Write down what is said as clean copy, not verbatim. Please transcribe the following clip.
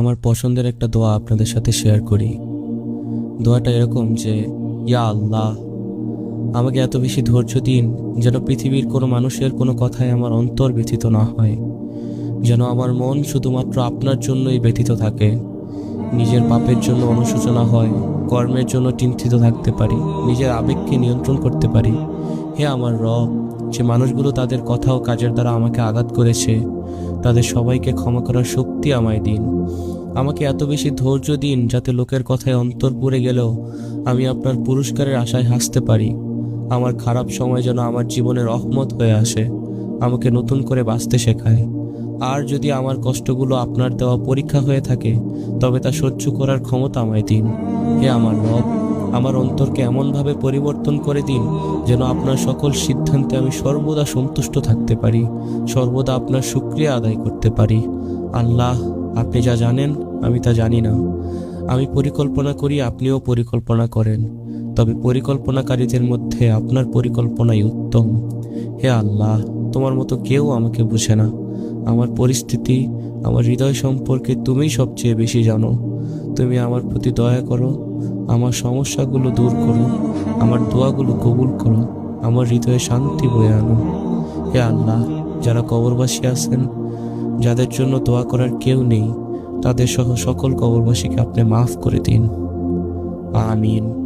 আমার পছন্দের একটা দোয়া আপনাদের সাথে শেয়ার করি। দোয়াটা এরকম যে, ইয়া আল্লাহ, আমাকে এত বেশি ধৈর্য দিন যেন পৃথিবীর কোনো মানুষের কোনো কথায় আমার অন্তর ব্যথিত না হয়, যেন আমার মন শুধুমাত্র আপনার জন্যই ব্যথিত থাকে, নিজের পাপের জন্য অনুশোচনা হয়, কর্মের জন্য চিন্তিত থাকতে পারি, নিজের আবেগকে নিয়ন্ত্রণ করতে পারি। হে আমার রব, যে মানুষগুলো তাদের কথা ও কাজের দ্বারা আমাকে আঘাত করেছে, তাদের সবাইকে ক্ষমা করার শক্তি আমায় দিন। আমাকে এত বেশি ধৈর্য দিন যাতে লোকের কথায় অন্তর পুড়ে গেলেও আমি আপনার পুরস্কারের আশায় হাসতে পারি। আমার খারাপ সময় যেন আমার জীবনের রহমত হয়ে আসে, আমাকে নতুন করে বাঁচতে শেখায়। আর যদি আমার কষ্টগুলো আপনার দেওয়া পরীক্ষা হয়ে থাকে, তবে তা সহ্য করার ক্ষমতা আমায় দিন। হে আমার রব, আমার অন্তরকে এমনভাবে পরিবর্তন করে দিন যেন আপনার সকল সিদ্ধান্তে আমি সর্বদা সন্তুষ্ট থাকতে পারি, সর্বদা আপনার শুকরিয়া আদায় করতে পারি। আল্লাহ, আপনি যা জানেন আমি তা জানি না। আমি পরিকল্পনা করি, আপনিও পরিকল্পনা করেন, তবে পরিকল্পনাকারীদের মধ্যে আপনার পরিকল্পনাই উত্তম। হে আল্লাহ, তোমার মতো কেউ আমাকে বুঝে না। আমার পরিস্থিতি, আমার হৃদয় সম্পর্কে তুমিই সবচেয়ে বেশি জানো। তুমি আমার প্রতি দয়া করো, আমার সমস্যাগুলো দূর করো, আমার দোয়াগুলো কবুল করো, আমার হৃদয়ে শান্তি বয়ে আনো। হে আল্লাহ, যারা কবরবাসী আছেন, যাদের জন্য দোয়া করার কেউ নেই, তাদের সহ সকল কবরবাসীকে আপনি মাফ করে দিন। আমিন।